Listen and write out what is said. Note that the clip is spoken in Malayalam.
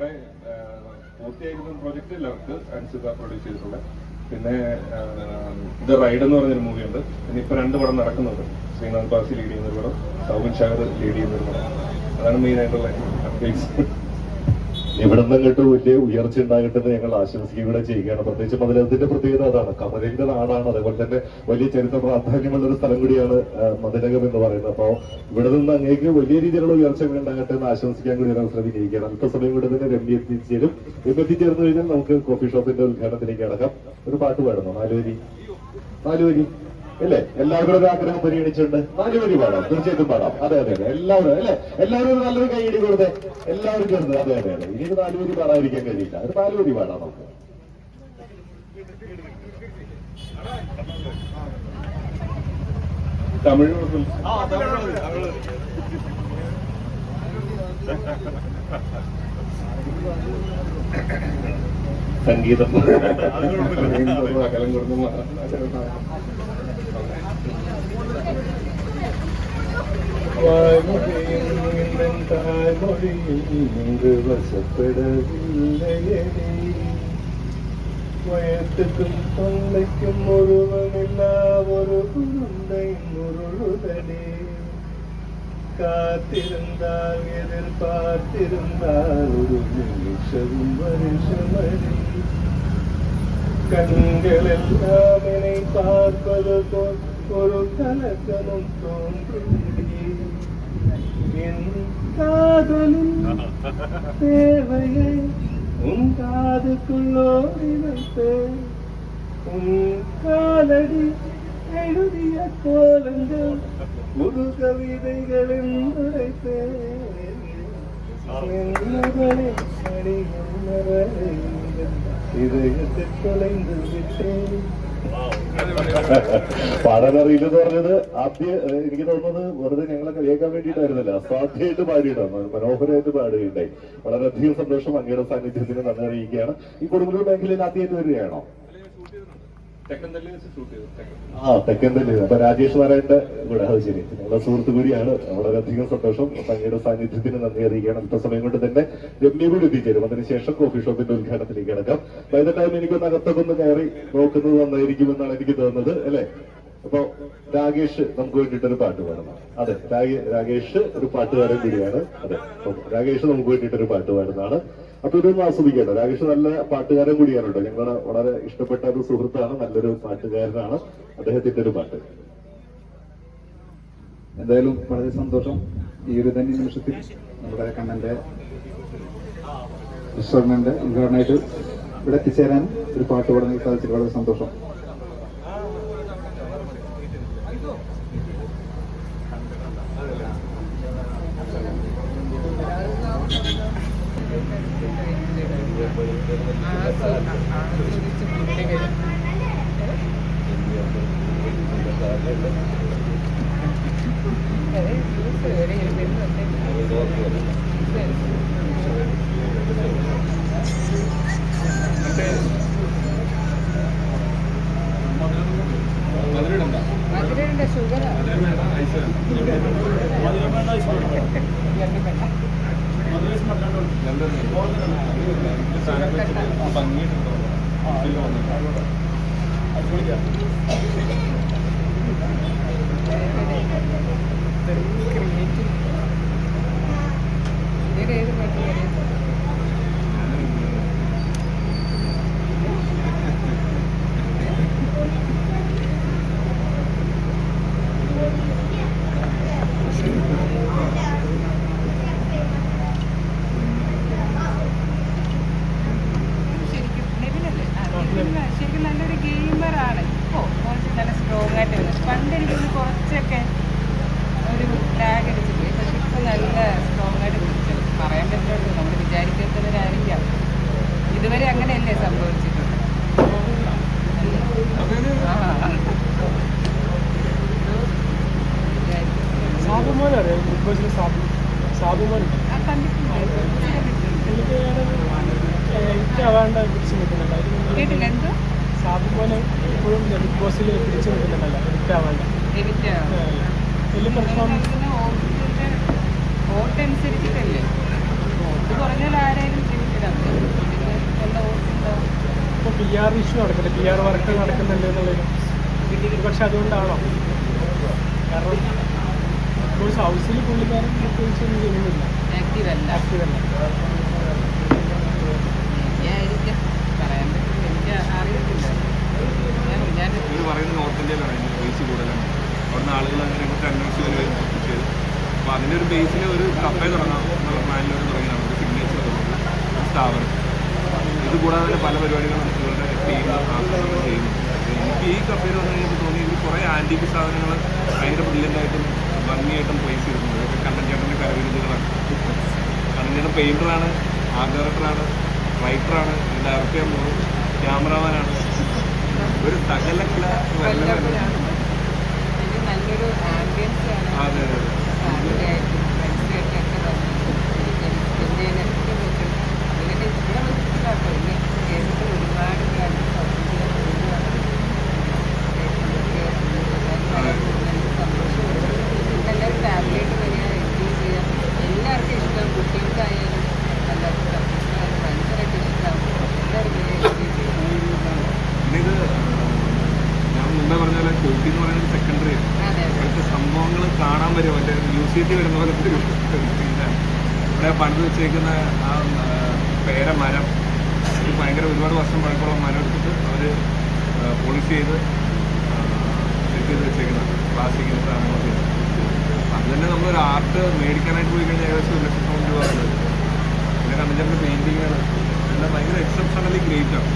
ഞങ്ങളുടെ പൂർത്തിയായിരിക്കുന്ന പ്രൊജക്ട് വർക്ക് അൻസിത പ്രൊഡ്യൂസ് ചെയ്തിട്ടുള്ള. പിന്നെ ഇത് റൈഡ് എന്ന് പറഞ്ഞൊരു മൂവിയുണ്ട്. പിന്നെ ഇപ്പൊ 2 പടം നടക്കുന്നുണ്ട്. ശ്രീനാഥ് ബാസി ലീഡ് ചെയ്യുന്നൊരു പടം, സൗബിൻ ഷാഹിർ ലീഡ് ചെയ്യുന്നൊരു പടം. അതാണ് മെയിൻ ആയിട്ടുള്ള അപ്ഡേറ്റ്സ്. ഇവിടെ നിന്നിട്ട് വലിയ ഉയർച്ച ഉണ്ടാകട്ടെ എന്ന് ഞങ്ങൾ ആശംസിക്കുകയും ചെയ്യുകയാണ്. പ്രത്യേകിച്ച് മതിലകത്തിന്റെ പ്രത്യേകത അതാണ്. കമലിന്റെ നാടാണ്, അതേപോലെ തന്നെ വലിയ ചരിത്ര പ്രാധാന്യമുള്ള ഒരു സ്ഥലം കൂടിയാണ് മതിലകം എന്ന് പറയുന്നത്. അപ്പോൾ ഇവിടെ നിന്ന് അങ്ങേക്ക് വലിയ രീതിയിലുള്ള ഉയർച്ചകൾ ഉണ്ടാകട്ടെ എന്ന് ആശംസിക്കാൻ കൂടി ഞങ്ങൾ ശ്രമിക്കുകയാണ്. അല്പസമയം കൂടി തന്നെ രമ്യ എത്തിച്ചേരും. എത്തിച്ചേർന്ന് കഴിഞ്ഞാൽ നമുക്ക് കോഫി ഷോപ്പിന്റെ ഉദ്ഘാടനത്തിലേക്ക് അടക്കാം. ഒരു പാട്ട് പാടുന്നു, 4 വരി അല്ലേ? എല്ലാവരും ഒരു ആഗ്രഹം പരിഗണിച്ചിട്ടുണ്ട്. 4 വരി പാടാം, തീർച്ചയായിട്ടും പാടാം. അതെ എല്ലാവരും അല്ലെ? എല്ലാവരും നല്ലൊരു കൈയടി കൊടുത്തേ, എല്ലാവരും ചേർന്ന്. അതെ ഇനി 4 വരി പാടാതിരിക്കാൻ കഴിയില്ല. ഒരു 4 വരി പാടാം നമുക്ക്. തമിഴ് സംഗീതം അകലം കൊടുക്കുന്നു. വയത്തുക്കും തൊണ്ടയ്ക്കും ഒരുവനില്ല ഒരു കുരുந்தை മുരുളുതടേ. കാത്തിരുന്നാൽ എതിർപാർത്തിരുന്നാൽ ഒരു നിമിഷവും வருஷமடி. கண்களெல்லாம் என்னை பார்ப்பது போல் ஒரு கலக்கமும் தோன்றும். என் காதலின் தேவையை உன் காதுக்குள்ளோடி வைத்தேன். உன் காலடி எழுதிய கோலங்கள் புது கவிதைகளின் உரைத்தேன். இதயத்தை தொலைந்து விட்டேன். പാടാനറിയില്ലെന്ന് പറഞ്ഞത് ആദ്യം എനിക്ക് തോന്നുന്നത് വെറുതെ ഞങ്ങളെ കളിയാക്കാൻ വേണ്ടിയിട്ടായിരുന്നില്ല, അസാധ്യമായിട്ട് പാടിയിട്ടാണ്, മനോഹരമായിട്ട് പാടുകയുണ്ടായി. വളരെയധികം സന്തോഷം. അങ്ങയുടെ സാന്നിധ്യത്തിന് നന്ദി അറിയിക്കുകയാണ്. ഈ കൊടുങ്ങല്ലൂർ മേഖലയിൽ ആദ്യമായിട്ട് വരികയാണോ? തെക്കന്തല്ല്. അപ്പൊ രാജേഷ് നാരായണന്റെ കൂടെ, അത് ശരി, ഞങ്ങളുടെ സുഹൃത്ത് കൂടിയാണ്. വളരെയധികം സന്തോഷം. അങ്ങയുടെ സാന്നിധ്യത്തിന് നന്ദി അറിയിക്കുകയാണ്. അല്പസമയം കൊണ്ട് തന്നെ രമ്യ കൂടി എത്തിച്ചേരും. അതിനുശേഷം കോഫി ഷോപ്പിന്റെ ഉദ്ഘാടനത്തിലേക്ക് കിടക്കാം. ബൈ ദ ടൈം എനിക്കൊന്ന് അകത്തൊക്കെ കയറി നോക്കുന്നത് നന്നായിരിക്കുമെന്നാണ് എനിക്ക് തോന്നുന്നത്, അല്ലെ? അപ്പൊ രാകേഷ് നമുക്ക് വേണ്ടിയിട്ടൊരു പാട്ട് പാടണം. അതെ, രാകേഷ് ഒരു പാട്ടുകാരൻ കൂടിയാണ്. അതെ, രാകേഷ് നമുക്ക് വേണ്ടിയിട്ടൊരു പാട്ട് പാടുന്നതാണ്. അപ്പൊ ഇതൊന്നും ആസ്വദിക്കട്ടോ. രാകേഷ് നല്ല പാട്ടുകാരൻ കൂടിയാണ് കേട്ടോ. ഞങ്ങളുടെ വളരെ ഇഷ്ടപ്പെട്ട ഒരു സുഹൃത്താണ്, നല്ലൊരു പാട്ടുകാരനാണ്. അദ്ദേഹത്തിന്റെ ഒരു പാട്ട്. എന്തായാലും വളരെ സന്തോഷം. ഈ ഒരു തന്നെ നിമിഷത്തിൽ നമ്മുടെ കണ്ണന്റെ റെസ്റ്റോറന്റിന്റെ ഉദ്ഘാടനമായിട്ട് ഇവിടെ എത്തിച്ചേരാൻ ഒരു പാട്ട് പാടാൻ സാധിച്ചത് വളരെ സന്തോഷം. മധുരയുടെ ഷുഗർ ഏത് പാട്ട് ശരിക്കും നല്ലൊരു ഗെയിമറാണ്. ഇപ്പോൾ കുറച്ച് നല്ല സ്ട്രോങ് ആയിട്ട് വരുന്നത്. പണ്ട് എനിക്കൊന്ന് കുറച്ചൊക്കെ ഒരു ലാഗ് അടിച്ചു പോയി. പക്ഷെ ഇപ്പോൾ നല്ല സ്ട്രോങ് ആയിട്ട് പിടിച്ചു. പറയാൻ പറ്റുള്ളൂ, നമ്മൾ വിചാരിക്കുന്നവരായിരിക്കാം. ഇതുവരെ അങ്ങനെയല്ലേ സംഭവിച്ചിട്ടുള്ളത്. കേട്ടില്ല എന്തോ സാബുമോനെ ഇപ്പോഴും ബിഗ് ബോസിൽ പിടിച്ചു നിൽക്കുന്നുണ്ടല്ലോ, എഡിറ്റ് ആവാണ്ട്. വലിയ പെർഫോമൻസ് വോട്ട് അനുസരിച്ചിട്ടല്ലേ. വോട്ട് കുറഞ്ഞാൽ ആരായാലും PR ഇഷ്യൂ നടക്കുന്നുണ്ട്, PR വർക്ക് നടക്കുന്നുണ്ട് എന്നുള്ളത്. പക്ഷെ അതുകൊണ്ടാണോ? കാരണം ഇപ്പോൾ ഹൗസിൽ പുള്ളിക്കാരൻ പ്രത്യേകിച്ചൊന്നും ചെയ്യുന്നില്ല, ആക്റ്റീവല്ല. ആയിരിക്കും, പറയാൻ പറ്റില്ല, എനിക്ക് അറിയത്തില്ല. ഞാൻ ഇവർ പറയുന്നത് നോർത്ത് ഇന്ത്യയിലാണ് അതിൻ്റെ ബേസ് കൂടുതലാണ്. അവിടുന്ന് ആളുകൾ അങ്ങനെ ഇങ്ങോട്ട് അന്വേഷിച്ച് വരികയും ചെയ്തു. അപ്പോൾ അതിൻ്റെ ഒരു ബേസിൽ ഒരു കഫേ തുടങ്ങാം എന്നുള്ള പ്ലാനിൽ തുടങ്ങിയതാണ് ഒരു സിഗ്നേച്ചർ സ്ഥാപനം. ഇത് കൂടാതെ തന്നെ പല പരിപാടികളും ഇവരുടെ ടീം ആസൂത്രണം ചെയ്യുന്നു. എനിക്ക് ഈ കഫേയിൽ വന്നു കഴിഞ്ഞപ്പോൾ തോന്നി ഇതിൽ കുറേ ആൻറ്റീക്ക് സാധനങ്ങൾ ഭയങ്കര ബ്രില്യൻ്റായിട്ടും ഭംഗിയായിട്ടും പ്ലേസ് ചെയ്തിട്ടുണ്ട്. ഇതൊക്കെ കണ്ണൻ ചേട്ടൻ്റെ കരവിരുതുകളാണ്. കണ്ണൻ ചേട്ടൻ പെയിൻറ്ററാണ്, ആർട്ട് ഡയറക്ടറാണ്, റൈറ്ററാണ്, ഡയറക്റ്റ് ചെയ്യാൻ പോകും, ക്യാമറാമാനാണ്, ഒരു സകലകല നല്ലൊരു ആംബിയൻസ് ആണ്. അതെ അതെ ഫാമിലിയായിട്ടും ഫ്രണ്ട്സായിട്ടൊക്കെ ഇതിനൊക്കെ പറ്റും. ഇതിനൊക്കെ ഇവിടെ മനസ്സിലാട്ടോ. ഇനി കേരളത്തിൽ ഒരുപാട് എല്ലാവരും ഫാമിലിയായിട്ട് വരിക, എൻജോയ് ചെയ്യുക. എല്ലാവർക്കും ഇഷ്ടം, കുട്ടികൾക്കായാലും എല്ലാവർക്കും കപ്പിൾസിനായാലും ഭയങ്കരമായിട്ട് ഇഷ്ടമാവും. എല്ലാവരും വരിക, എൻജോയ് ചെയ്യുക. പിന്നെ ഇത് ഞാൻ മുമ്പേ പറഞ്ഞ പോലെ കോഫി എന്ന് പറയുന്നത് സെക്കൻഡറി ആണ്. അതെ ഇവിടുത്തെ സംഭവങ്ങൾ കാണാൻ വരും, മറ്റേ മ്യൂസിയത്തിൽ വരുന്ന പോലത്തെ ഒരു ഇതാണ്. ഇവിടെ പണ്ട് വെച്ചേക്കുന്ന ആ പേരമരം, ഇത് ഭയങ്കര ഒരുപാട് വർഷം പഴക്കമുള്ള മരം എടുത്തിട്ട് അവർ പോളിഷ് ചെയ്ത് സെറ്റ് ചെയ്ത് വെച്ചേക്കുന്ന പ്ലാസ്റ്റിക് സാധനങ്ങളൊക്കെ. അത് തന്നെ നമ്മളൊരു ആർട്ട് മേടിക്കാനായിട്ട് പോയി കഴിഞ്ഞാൽ ഏകദേശം 1 ലക്ഷം രൂപ ഉണ്ട്. പിന്നെ കണ്ണഞ്ചേട്ടൻ്റെ പെയിൻറ്റിങ്ങുകൾ എല്ലാം ഭയങ്കര എക്സെപ്ഷണലി ഗ്രേറ്റ് ആണ്.